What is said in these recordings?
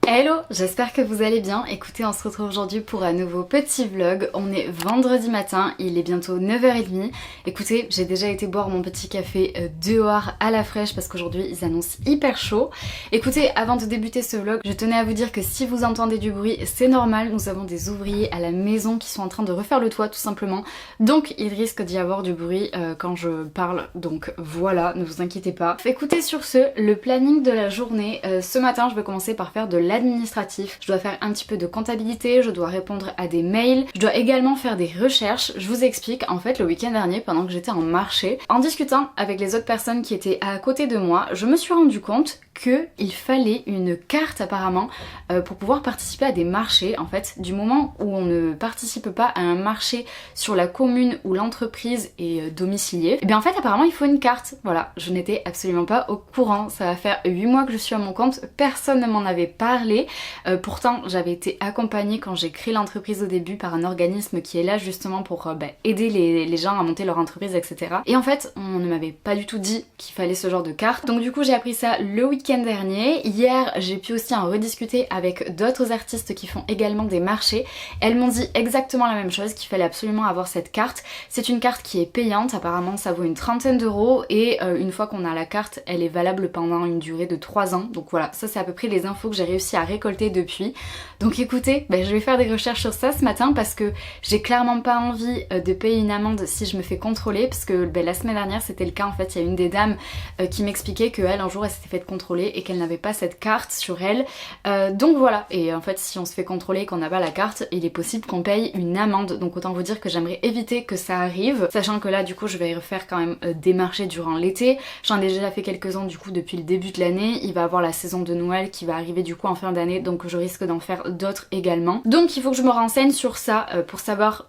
Hello, j'espère que vous allez bien. Écoutez, on se retrouve aujourd'hui pour un nouveau petit vlog. On est vendredi matin, il est bientôt 9h30. Écoutez, j'ai déjà été boire mon petit café dehors à la fraîche parce qu'aujourd'hui ils annoncent hyper chaud. Écoutez, avant de débuter ce vlog, je tenais à vous dire que si vous entendez du bruit, c'est normal. Nous avons des ouvriers à la maison qui sont en train de refaire le toit tout simplement. Donc il risque d'y avoir du bruit quand je parle. Donc voilà, ne vous inquiétez pas. Écoutez, sur ce, le planning de la journée. Ce matin, je vais commencer par faire de l'administratif. Je dois faire un petit peu de comptabilité, je dois répondre à des mails, je dois également faire des recherches. Je vous explique, en fait, le week-end dernier, pendant que j'étais en marché, en discutant avec les autres personnes qui étaient à côté de moi, je me suis rendu compte qu'il fallait une carte apparemment pour pouvoir participer à des marchés. En fait, du moment où on ne participe pas à un marché sur la commune où l'entreprise est domiciliée, et bien en fait apparemment il faut une carte. Voilà, je n'étais absolument pas au courant. Ça va faire 8 mois que je suis à mon compte, personne ne m'en avait parlé. Pourtant j'avais été accompagnée quand j'ai créé l'entreprise au début par un organisme qui est là justement pour aider les gens à monter leur entreprise, etc. Et en fait on ne m'avait pas du tout dit qu'il fallait ce genre de carte. Donc du coup j'ai appris ça le week-end dernier. Hier j'ai pu aussi en rediscuter avec d'autres artistes qui font également des marchés. Elles m'ont dit exactement la même chose, qu'il fallait absolument avoir cette carte. C'est une carte qui est payante, apparemment ça vaut une trentaine d'euros et une fois qu'on a la carte elle est valable pendant une durée de 3 ans. Donc voilà, ça c'est à peu près les infos que j'ai réussi à récolter depuis. Donc écoutez, je vais faire des recherches sur ça ce matin parce que j'ai clairement pas envie de payer une amende si je me fais contrôler, parce que la semaine dernière c'était le cas. En fait il y a une des dames qui m'expliquait qu'elle un jour elle s'était fait contrôler et qu'elle n'avait pas cette carte sur elle. Donc voilà, et en fait si on se fait contrôler et qu'on n'a pas la carte, il est possible qu'on paye une amende. Donc autant vous dire que j'aimerais éviter que ça arrive, sachant que là du coup je vais refaire quand même des marchés durant l'été. J'en ai déjà fait quelques-uns du coup depuis le début de l'année. Il va y avoir la saison de Noël qui va arriver du coup en fin d'année, donc je risque d'en faire d'autres également. Donc il faut que je me renseigne sur ça pour savoir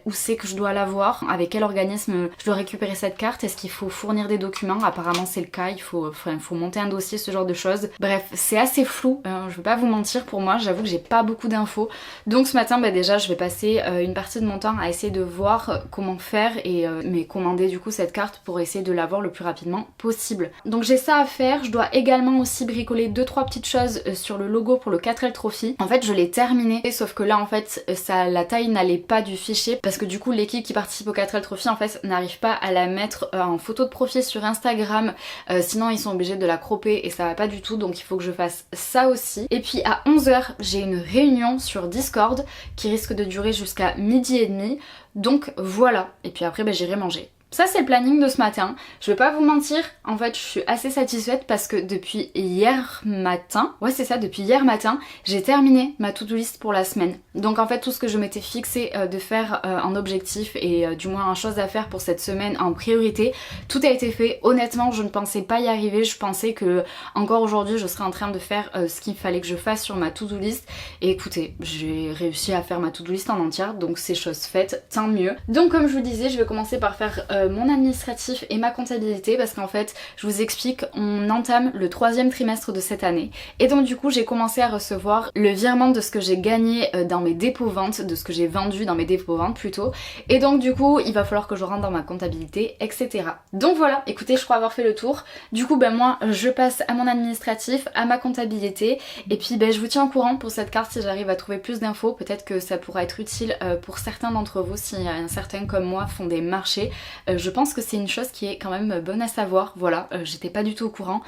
où c'est que je dois l'avoir, avec quel organisme je dois récupérer cette carte, est-ce qu'il faut fournir des documents, apparemment c'est le cas, il faut monter un dossier, ce genre de choses. Bref, c'est assez flou, je vais pas vous mentir, pour moi j'avoue que j'ai pas beaucoup d'infos. Donc ce matin déjà je vais passer une partie de mon temps à essayer de voir comment faire et commander du coup cette carte pour essayer de l'avoir le plus rapidement possible. Donc j'ai ça à faire, je dois également aussi bricoler 2-3 petites choses sur le logo pour le 4L Trophy. En fait je l'ai terminé, sauf que là en fait la taille n'allait pas du fichier parce que du coup l'équipe qui participe au 4L Trophy en fait n'arrive pas à la mettre en photo de profil sur Instagram, sinon ils sont obligés de la cropper et ça va pas du tout, donc il faut que je fasse ça aussi. Et puis à 11h j'ai une réunion sur Discord qui risque de durer jusqu'à 12h30, donc voilà, et puis après j'irai manger. Ça c'est le planning de ce matin. Je vais pas vous mentir, en fait je suis assez satisfaite parce que depuis hier matin, depuis hier matin, j'ai terminé ma to-do list pour la semaine. Donc en fait tout ce que je m'étais fixé de faire en objectif et du moins en chose à faire pour cette semaine en priorité, tout a été fait. Honnêtement je ne pensais pas y arriver, je pensais que encore aujourd'hui je serais en train de faire ce qu'il fallait que je fasse sur ma to-do list. Et écoutez, j'ai réussi à faire ma to-do list en entière, donc c'est chose faite, tant mieux. Donc comme je vous disais, je vais commencer par faire mon administratif et ma comptabilité parce qu'en fait je vous explique, on entame le 3e trimestre de cette année et donc du coup j'ai commencé à recevoir le virement de ce que j'ai gagné dans mes dépôts ventes, de ce que j'ai vendu dans mes dépôts ventes plutôt, et donc du coup il va falloir que je rentre dans ma comptabilité, etc. Donc voilà, écoutez, je crois avoir fait le tour. Du coup moi je passe à mon administratif, à ma comptabilité, et puis je vous tiens au courant pour cette carte si j'arrive à trouver plus d'infos. Peut-être que ça pourra être utile pour certains d'entre vous si certains comme moi font des marchés. Je pense que c'est une chose qui est quand même bonne à savoir, voilà, j'étais pas du tout au courant.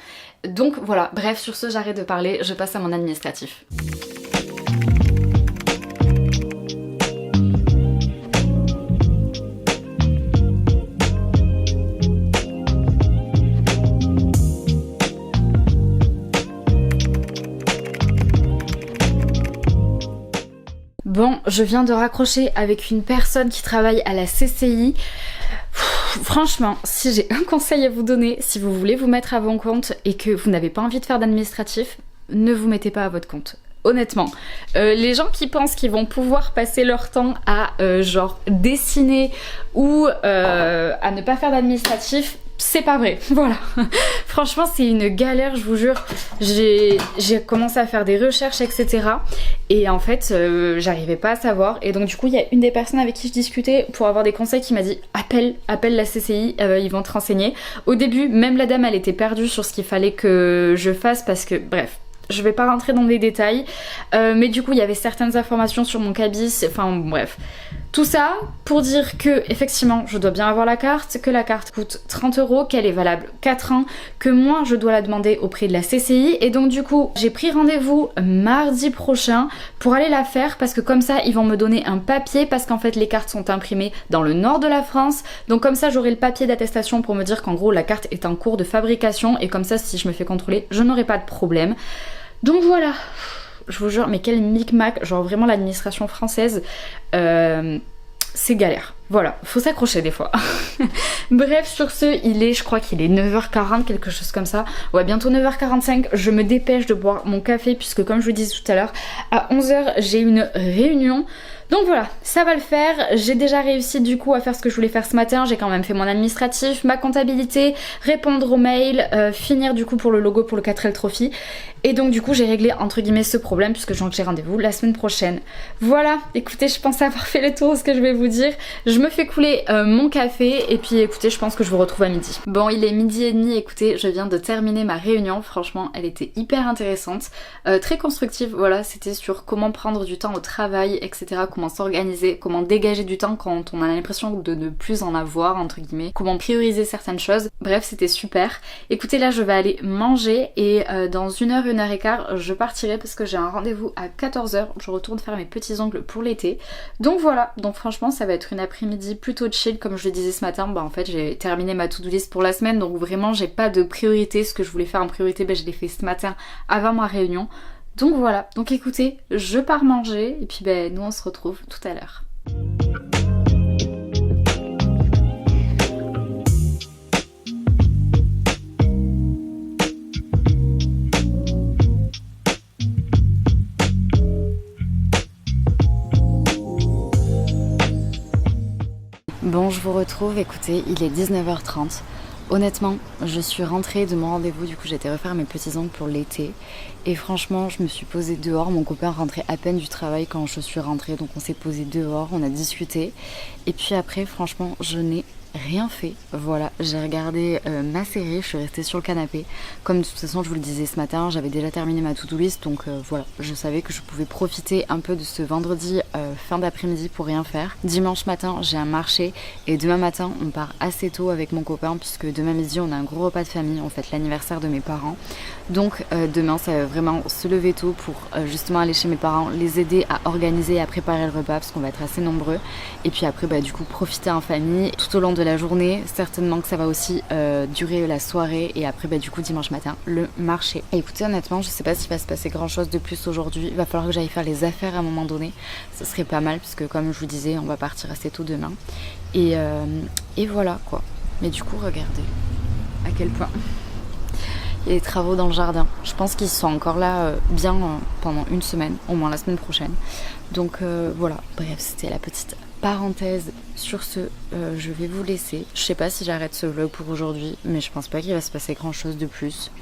Donc voilà, bref, sur ce j'arrête de parler, je passe à mon administratif. Bon, je viens de raccrocher avec une personne qui travaille à la CCI. Franchement, si j'ai un conseil à vous donner, si vous voulez vous mettre à votre compte et que vous n'avez pas envie de faire d'administratif, ne vous mettez pas à votre compte. Honnêtement, les gens qui pensent qu'ils vont pouvoir passer leur temps à genre dessiner ou à ne pas faire d'administratif, c'est pas vrai, voilà. Franchement c'est une galère, je vous jure. J'ai commencé à faire des recherches, etc. Et en fait j'arrivais pas à savoir. Et donc du coup il y a une des personnes avec qui je discutais pour avoir des conseils qui m'a dit appelle la CCI, ils vont te renseigner. Au début même la dame elle était perdue sur ce qu'il fallait que je fasse parce que bref. Je vais pas rentrer dans les détails, mais du coup il y avait certaines informations sur mon cabis, enfin bref. Tout ça pour dire que effectivement je dois bien avoir la carte, que la carte coûte 30 €, qu'elle est valable 4 ans, que moi je dois la demander auprès de la CCI, et donc du coup j'ai pris rendez-vous mardi prochain pour aller la faire, parce que comme ça ils vont me donner un papier, parce qu'en fait les cartes sont imprimées dans le nord de la France, donc comme ça j'aurai le papier d'attestation pour me dire qu'en gros la carte est en cours de fabrication, et comme ça si je me fais contrôler je n'aurai pas de problème. Donc voilà, je vous jure, mais quel micmac, genre vraiment l'administration française, c'est galère. Voilà, faut s'accrocher des fois. Bref, sur ce, je crois qu'il est 9h40, quelque chose comme ça. Ouais, bientôt 9h45, je me dépêche de boire mon café, puisque comme je vous disais tout à l'heure, à 11h j'ai une réunion. Donc voilà, ça va le faire. J'ai déjà réussi du coup à faire ce que je voulais faire ce matin. J'ai quand même fait mon administratif, ma comptabilité, répondre aux mails, finir du coup pour le logo pour le 4L Trophy. Et donc du coup j'ai réglé entre guillemets ce problème, puisque j'ai rendez-vous la semaine prochaine. Voilà, écoutez, je pense avoir fait le tour de ce que je vais vous dire. Je me fais couler mon café, et puis écoutez, je pense que je vous retrouve à midi. Bon, il est 12h30, écoutez, je viens de terminer ma réunion. Franchement, elle était hyper intéressante, très constructive. Voilà, c'était sur comment prendre du temps au travail, etc. Comment s'organiser, comment dégager du temps quand on a l'impression de ne plus en avoir, entre guillemets, comment prioriser certaines choses. Bref, c'était super. Écoutez, là je vais aller manger, et dans 1h, 1h15 je partirai, parce que j'ai un rendez-vous à 14h. Je retourne faire mes petits ongles pour l'été. Donc voilà, donc franchement ça va être une après-midi plutôt chill. Comme je le disais ce matin, bah en fait j'ai terminé ma to-do list pour la semaine, donc vraiment j'ai pas de priorité. Ce que je voulais faire en priorité, je l'ai fait ce matin avant ma réunion. Donc voilà, donc écoutez, je pars manger, et puis nous on se retrouve tout à l'heure. Bon, je vous retrouve, écoutez, il est 19h30. Honnêtement, je suis rentrée de mon rendez-vous, du coup j'étais refaire mes petits ongles pour l'été, et franchement je me suis posée dehors. Mon copain rentrait à peine du travail quand je suis rentrée, donc on s'est posé dehors, on a discuté, et puis après franchement je n'ai rien fait. Voilà, j'ai regardé ma série, je suis restée sur le canapé. Comme de toute façon je vous le disais ce matin, j'avais déjà terminé ma to-do list, donc voilà, je savais que je pouvais profiter un peu de ce vendredi fin d'après-midi pour rien faire. Dimanche matin j'ai un marché, et demain matin on part assez tôt avec mon copain, puisque demain midi on a un gros repas de famille, on fête l'anniversaire de mes parents. Donc demain ça va vraiment se lever tôt pour justement aller chez mes parents, les aider à organiser et à préparer le repas, parce qu'on va être assez nombreux, et puis après du coup profiter en famille tout au long de la journée. Certainement que ça va aussi durer la soirée, et après du coup dimanche matin le marché. Et écoutez, honnêtement je sais pas s'il va se passer grand chose de plus aujourd'hui. Il va falloir que j'aille faire les affaires à un moment donné, ce serait pas mal, puisque comme je vous disais on va partir assez tôt demain, et voilà quoi. Mais du coup regardez à quel point il y a des travaux dans le jardin. Je pense qu'ils sont encore là bien pendant une semaine, au moins la semaine prochaine. Donc voilà, bref, c'était la petite parenthèse. Sur ce, je vais vous laisser. Je sais pas si j'arrête ce vlog pour aujourd'hui, mais je pense pas qu'il va se passer grand chose de plus.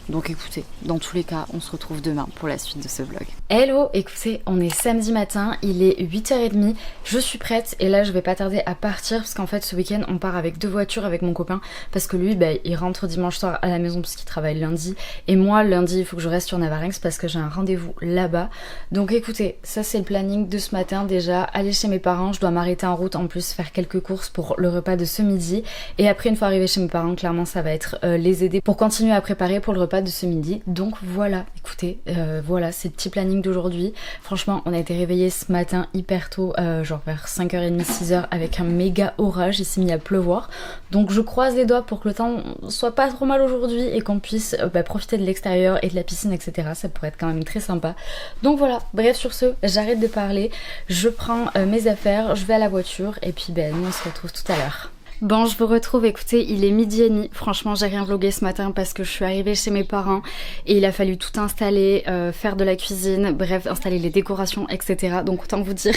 Donc écoutez, dans tous les cas, on se retrouve demain pour la suite de ce vlog. Hello, écoutez, on est samedi matin, il est 8h30, je suis prête, et là je vais pas tarder à partir, parce qu'en fait ce week-end on part avec 2 voitures avec mon copain, parce que lui il rentre dimanche soir à la maison parce qu'il travaille lundi, et moi lundi il faut que je reste sur Navarinx parce que j'ai un rendez-vous là-bas. Donc écoutez, ça c'est le planning de ce matin déjà. Aller chez mes parents, je dois m'arrêter en route en plus, faire quelques courses pour le repas de ce midi, et après une fois arrivé chez mes parents, clairement ça va être les aider pour continuer à préparer pour le repas de ce midi. Donc voilà, écoutez, voilà, c'est le petit planning d'aujourd'hui. Franchement, on a été réveillés ce matin hyper tôt, genre vers 5h30, 6h, avec un méga orage. Il s'est mis à pleuvoir. Donc je croise les doigts pour que le temps soit pas trop mal aujourd'hui, et qu'on puisse profiter de l'extérieur et de la piscine, etc. Ça pourrait être quand même très sympa. Donc voilà, bref, sur ce, j'arrête de parler. Je prends mes affaires, je vais à la voiture, et puis nous on se retrouve tout à l'heure. Bon, je vous retrouve, écoutez, il est 12h30. Franchement, j'ai rien vlogué ce matin parce que je suis arrivée chez mes parents et il a fallu tout installer, faire de la cuisine, bref, installer les décorations, etc. Donc autant vous dire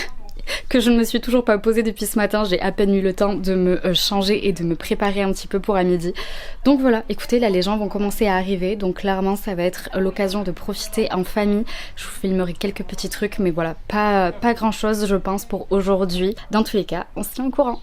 que je ne me suis toujours pas posée depuis ce matin. J'ai à peine eu le temps de me changer et de me préparer un petit peu pour à midi. Donc voilà, écoutez, là les gens vont commencer à arriver, donc clairement ça va être l'occasion de profiter en famille. Je vous filmerai quelques petits trucs, mais voilà, pas grand chose je pense pour aujourd'hui. Dans tous les cas, on se tient au courant.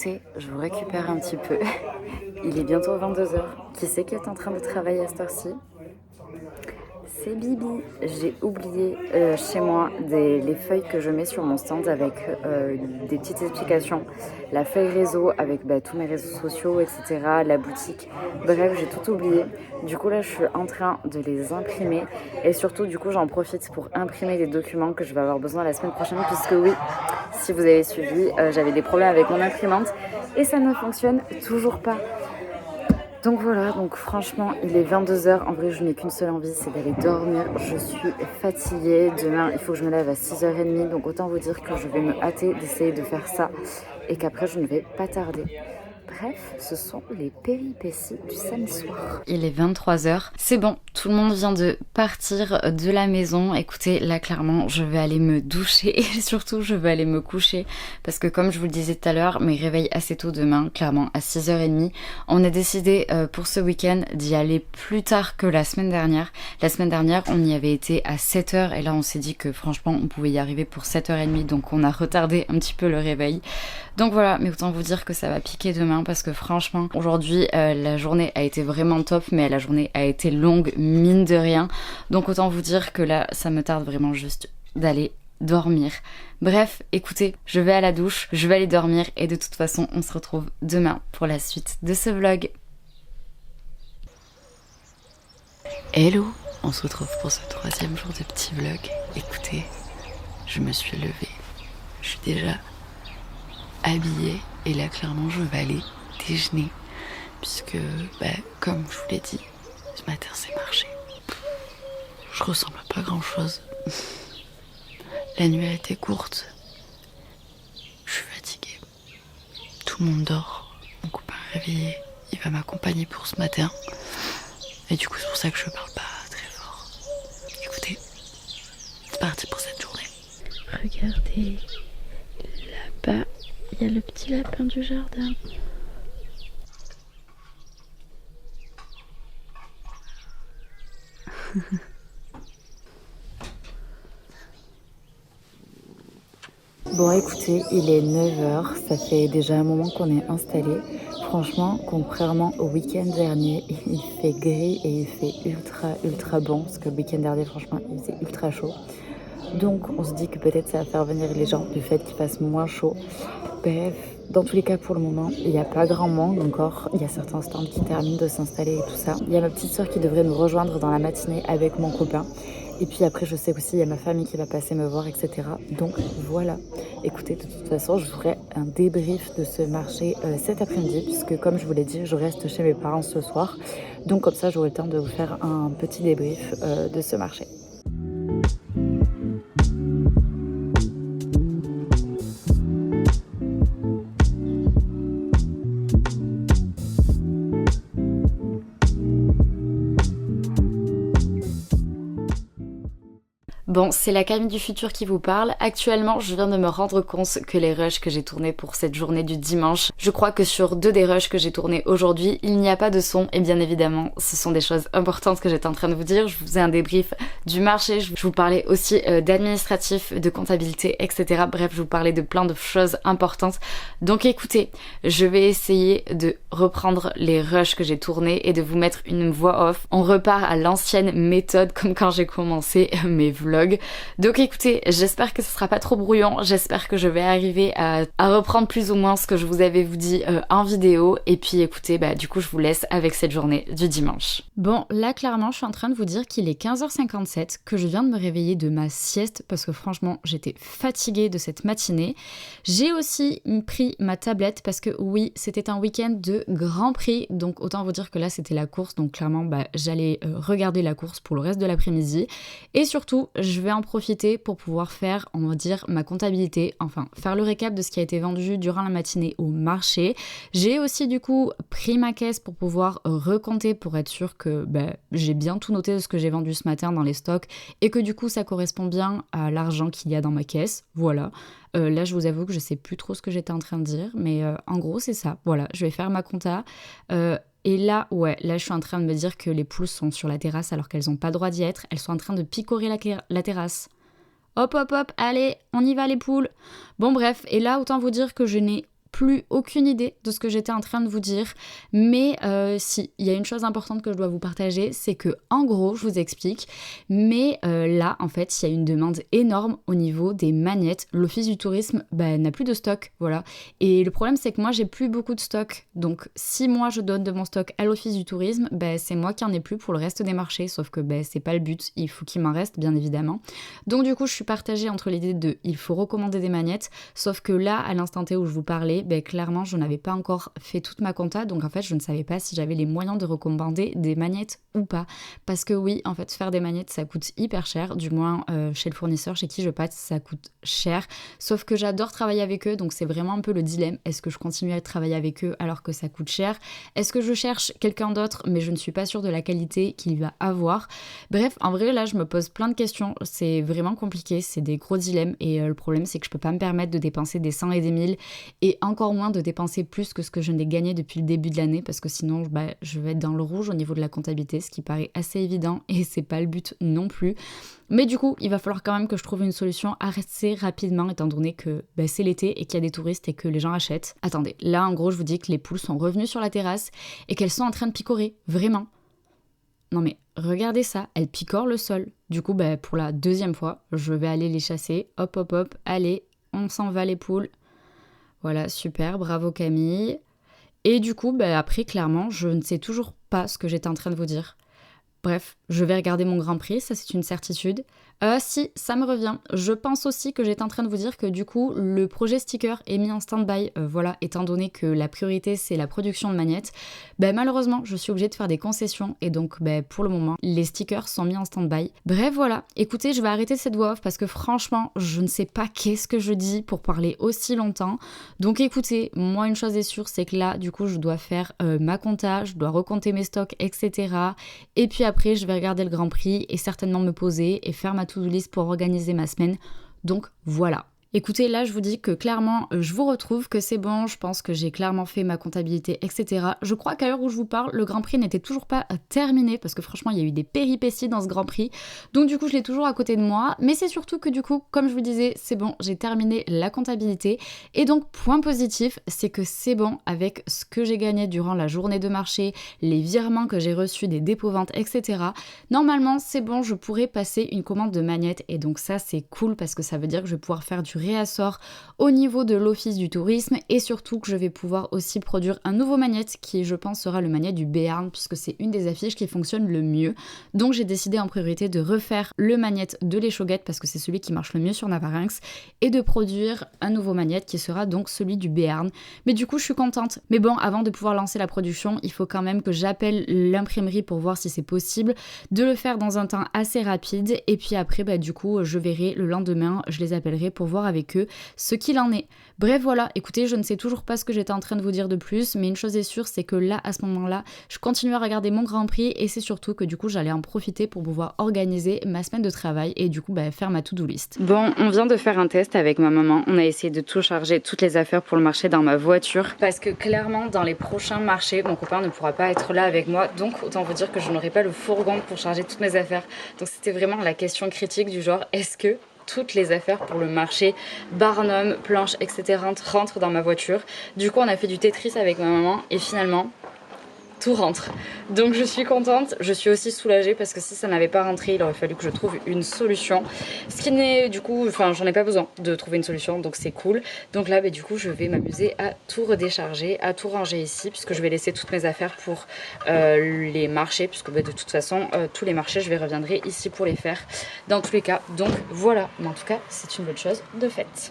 écoutez, je vous récupère un petit peu. Il est bientôt 22h. Qui c'est qui est en train de travailler à cette heure-ci? C'est Bibi. J'ai oublié chez moi les feuilles que je mets sur mon stand avec des petites explications. La feuille réseau avec tous mes réseaux sociaux, etc. La boutique. Bref, j'ai tout oublié. Du coup, là, je suis en train de les imprimer. Et surtout, du coup, j'en profite pour imprimer des documents que je vais avoir besoin la semaine prochaine. Puisque oui, si vous avez suivi, j'avais des problèmes avec mon imprimante. Et ça ne fonctionne toujours pas. Donc voilà, donc franchement, il est 22h. En vrai, je n'ai qu'une seule envie, c'est d'aller dormir. Je suis fatiguée. Demain, il faut que je me lève à 6h30. Donc autant vous dire que je vais me hâter d'essayer de faire ça et qu'après, je ne vais pas tarder. Bref, ce sont les péripéties du samedi soir. Il est 23h. C'est bon, tout le monde vient de partir de la maison. Écoutez, là clairement, je vais aller me doucher et surtout, je vais aller me coucher parce que comme je vous le disais tout à l'heure, mes réveils assez tôt demain, clairement à 6h30. On a décidé pour ce week-end d'y aller plus tard que la semaine dernière. La semaine dernière, on y avait été à 7h et là, on s'est dit que franchement, on pouvait y arriver pour 7h30. Donc, on a retardé un petit peu le réveil. Donc voilà, mais autant vous dire que ça va piquer demain parce que franchement, aujourd'hui, la journée a été vraiment top, mais la journée a été longue, mine de rien. Donc autant vous dire que là, ça me tarde vraiment juste d'aller dormir. Bref, écoutez, je vais à la douche, je vais aller dormir et de toute façon, on se retrouve demain pour la suite de ce vlog. Hello, on se retrouve pour ce 3e jour de petit vlog. Écoutez, je me suis levée, je suis déjà habillée et là clairement je vais aller déjeuner puisque comme je vous l'ai dit, ce matin c'est marché. Je ressemble à pas grand chose. La nuit a été courte. Je suis fatiguée. Tout le monde dort. Mon copain est réveillé. Il va m'accompagner pour ce matin. Et du coup c'est pour ça que je parle pas très fort. Écoutez, c'est parti pour cette journée. Regardez, là-bas, il y a le petit lapin du jardin. Bon écoutez, il est 9h, ça fait déjà un moment qu'on est installé. Franchement, contrairement au week-end dernier, il fait gris et il fait ultra bon. Parce que le week-end dernier, franchement, il faisait ultra chaud. Donc on se dit que peut-être ça va faire venir les gens du fait qu'il fasse moins chaud. Bref, dans tous les cas pour le moment, il n'y a pas grand monde encore. Il y a certains stands qui terminent de s'installer et tout ça. Il y a ma petite soeur qui devrait me rejoindre dans la matinée avec mon copain. Et puis après, je sais aussi, il y a ma famille qui va passer me voir, etc. Donc voilà. Écoutez, de toute façon, je ferai un débrief de ce marché cet après-midi, puisque comme je vous l'ai dit, je reste chez mes parents ce soir. Donc comme ça, j'aurai le temps de vous faire un petit débrief de ce marché. Bon, c'est la Camille du futur qui vous parle. Actuellement, je viens de me rendre compte que les rushs que j'ai tournés pour cette journée du dimanche, je crois que sur 2 des rushs que j'ai tournés aujourd'hui, il n'y a pas de son. Et bien évidemment, ce sont des choses importantes que j'étais en train de vous dire. Je vous faisais un débrief du marché, je vous parlais aussi d'administratif, de comptabilité, etc. Bref, je vous parlais de plein de choses importantes. Donc écoutez, je vais essayer de reprendre les rushs que j'ai tournés et de vous mettre une voix off. On repart à l'ancienne méthode comme quand j'ai commencé mes vlogs. Donc écoutez, j'espère que ce sera pas trop brouillon, j'espère que je vais arriver à reprendre plus ou moins ce que je vous avais dit en vidéo. Et puis écoutez, du coup je vous laisse avec cette journée du dimanche. Bon, là clairement je suis en train de vous dire qu'il est 15h57, que je viens de me réveiller de ma sieste parce que franchement j'étais fatiguée de cette matinée. J'ai aussi pris ma tablette parce que oui, c'était un week-end de Grand Prix, donc autant vous dire que là c'était la course, donc clairement j'allais regarder la course pour le reste de l'après-midi. Et surtout, je vais en profiter pour pouvoir faire, on va dire, ma comptabilité, enfin faire le récap de ce qui a été vendu durant la matinée au marché. J'ai aussi du coup pris ma caisse pour pouvoir recompter pour être sûr que j'ai bien tout noté de ce que j'ai vendu ce matin dans les stocks et que du coup ça correspond bien à l'argent qu'il y a dans ma caisse. Voilà. Là je vous avoue que je sais plus trop ce que j'étais en train de dire, mais en gros c'est ça. Voilà, je vais faire ma compta. Et là, là je suis en train de me dire que les poules sont sur la terrasse alors qu'elles n'ont pas le droit d'y être. Elles sont en train de picorer la terrasse. Hop, hop, hop, allez, on y va les poules. Bon bref, et là autant vous dire que je n'ai plus aucune idée de ce que j'étais en train de vous dire, mais si, il y a une chose importante que je dois vous partager, c'est que en gros, je vous explique, mais là, en fait, il y a une demande énorme au niveau des magnettes. L'Office du tourisme n'a plus de stock, voilà. Et le problème, c'est que moi, j'ai plus beaucoup de stock. Donc, si moi, je donne de mon stock à l'Office du tourisme, c'est moi qui en ai plus pour le reste des marchés, sauf que c'est pas le but, il faut qu'il m'en reste, bien évidemment. Donc, du coup, je suis partagée entre l'idée de il faut recommander des magnettes, sauf que là, à l'instant T où je vous parlais, clairement, je n'avais pas encore fait toute ma compta, donc en fait, je ne savais pas si j'avais les moyens de recommander des magnettes ou pas. Parce que oui, en fait, faire des magnettes, ça coûte hyper cher, du moins chez le fournisseur chez qui je passe, ça coûte cher. Sauf que j'adore travailler avec eux, donc c'est vraiment un peu le dilemme. Est-ce que je continue à travailler avec eux alors que ça coûte cher? Est-ce que je cherche quelqu'un d'autre, mais je ne suis pas sûre de la qualité qu'il va avoir? Bref, en vrai, là, je me pose plein de questions. C'est vraiment compliqué, c'est des gros dilemmes. Et le problème, c'est que je peux pas me permettre de dépenser des 100 et des 1000, et encore moins de dépenser plus que ce que je n'ai gagné depuis le début de l'année, parce que sinon, je vais être dans le rouge au niveau de la comptabilité, ce qui paraît assez évident, et c'est pas le but non plus. Mais du coup, il va falloir quand même que je trouve une solution assez rapidement, étant donné que c'est l'été et qu'il y a des touristes et que les gens achètent. Attendez, là en gros je vous dis que les poules sont revenues sur la terrasse et qu'elles sont en train de picorer, vraiment. Non mais regardez ça, elles picorent le sol. Du coup, pour la deuxième fois, je vais aller les chasser. Hop hop hop, allez, on s'en va les poules. Voilà, super, bravo Camille. Et du coup, après clairement, je ne sais toujours pas ce que j'étais en train de vous dire. Bref, je vais regarder mon Grand Prix, ça c'est une certitude. Si, ça me revient. Je pense aussi que j'étais en train de vous dire que du coup, le projet sticker est mis en stand-by. Voilà, étant donné que la priorité c'est la production de magnettes, malheureusement, je suis obligée de faire des concessions et donc pour le moment, les stickers sont mis en stand-by. Bref, voilà. Écoutez, je vais arrêter cette voix off parce que franchement, je ne sais pas qu'est-ce que je dis pour parler aussi longtemps. Donc écoutez, moi une chose est sûre, c'est que là, du coup, je dois faire ma compta, je dois recompter mes stocks, etc. Et puis après, je vais regarder le Grand Prix et certainement me poser et faire ma to-do list pour organiser ma semaine. Donc voilà. Écoutez, là, je vous dis que clairement, je vous retrouve, que c'est bon, je pense que j'ai clairement fait ma comptabilité, etc. Je crois qu'à l'heure où je vous parle, le Grand Prix n'était toujours pas terminé, parce que franchement, il y a eu des péripéties dans ce Grand Prix. Donc du coup, je l'ai toujours à côté de moi, mais c'est surtout que du coup, comme je vous disais, c'est bon, j'ai terminé la comptabilité. Et donc, point positif, c'est que c'est bon avec ce que j'ai gagné durant la journée de marché, les virements que j'ai reçus des dépôts-ventes, etc. Normalement, c'est bon, je pourrais passer une commande de magnettes, et donc ça, c'est cool, parce que ça veut dire que je vais pouvoir faire du réassort au niveau de l'Office du tourisme et surtout que je vais pouvoir aussi produire un nouveau magnète qui je pense sera le magnète du Béarn puisque c'est une des affiches qui fonctionne le mieux. Donc j'ai décidé en priorité de refaire le magnète de l'Échauguette parce que c'est celui qui marche le mieux sur Navarinx et de produire un nouveau magnète qui sera donc celui du Béarn. Mais du coup je suis contente. Mais bon, avant de pouvoir lancer la production, il faut quand même que j'appelle l'imprimerie pour voir si c'est possible de le faire dans un temps assez rapide et puis après du coup je verrai le lendemain, je les appellerai pour voir avec eux ce qu'il en est. Bref voilà, écoutez, je ne sais toujours pas ce que j'étais en train de vous dire de plus, mais une chose est sûre, c'est que là, à ce moment-là, je continue à regarder mon Grand Prix et c'est surtout que du coup, j'allais en profiter pour pouvoir organiser ma semaine de travail et du coup, faire ma to-do list. Bon, on vient de faire un test avec ma maman. On a essayé de tout charger, toutes les affaires pour le marché dans ma voiture parce que clairement, dans les prochains marchés, mon copain ne pourra pas être là avec moi, donc autant vous dire que je n'aurai pas le fourgon pour charger toutes mes affaires. Donc c'était vraiment la question critique du genre, est-ce que toutes les affaires pour le marché, barnum, planches, etc. rentrent dans ma voiture. Du coup, on a fait du Tetris avec ma maman et finalement, tout rentre. Donc je suis contente, je suis aussi soulagée parce que si ça n'avait pas rentré, il aurait fallu que je trouve une solution. Ce qui n'est du coup, j'en ai pas besoin de trouver une solution, donc c'est cool. Donc là, du coup, je vais m'amuser à tout redécharger, à tout ranger ici, puisque je vais laisser toutes mes affaires pour les marchés, puisque de toute façon, tous les marchés, je reviendrai ici pour les faire dans tous les cas. Donc voilà, mais en tout cas, c'est une bonne chose de faite.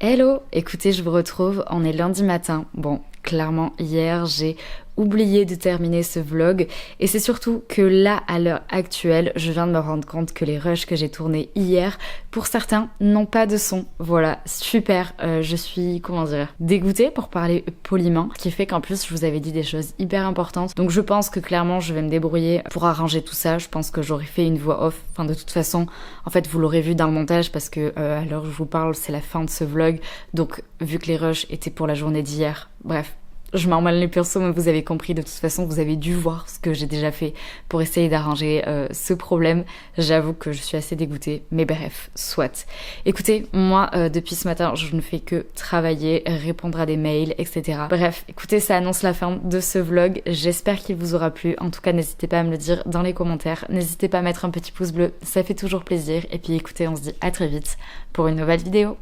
Hello, écoutez, je vous retrouve, on est lundi matin. Bon, clairement, hier, j'ai oublié de terminer ce vlog et c'est surtout que là, à l'heure actuelle, je viens de me rendre compte que les rushs que j'ai tournés hier, pour certains, n'ont pas de son. Voilà, super, je suis, dégoûtée pour parler poliment, ce qui fait qu'en plus, je vous avais dit des choses hyper importantes. Donc je pense que clairement, je vais me débrouiller pour arranger tout ça. Je pense que j'aurais fait une voix off. Enfin, de toute façon, en fait, vous l'aurez vu dans le montage parce que à l'heure où je vous parle, c'est la fin de ce vlog. Donc, vu que les rushs étaient pour la journée d'hier, bref. je m'emballe les pinceaux, mais vous avez compris, de toute façon vous avez dû voir ce que j'ai déjà fait pour essayer d'arranger ce problème. J'avoue que je suis assez dégoûtée, mais bref, soit. Écoutez, moi depuis ce matin je ne fais que travailler, répondre à des mails, etc. Bref, écoutez, ça annonce la fin de ce vlog, j'espère qu'il vous aura plu. En tout cas, n'hésitez pas à me le dire dans les commentaires, n'hésitez pas à mettre un petit pouce bleu, ça fait toujours plaisir. Et puis écoutez, on se dit à très vite pour une nouvelle vidéo.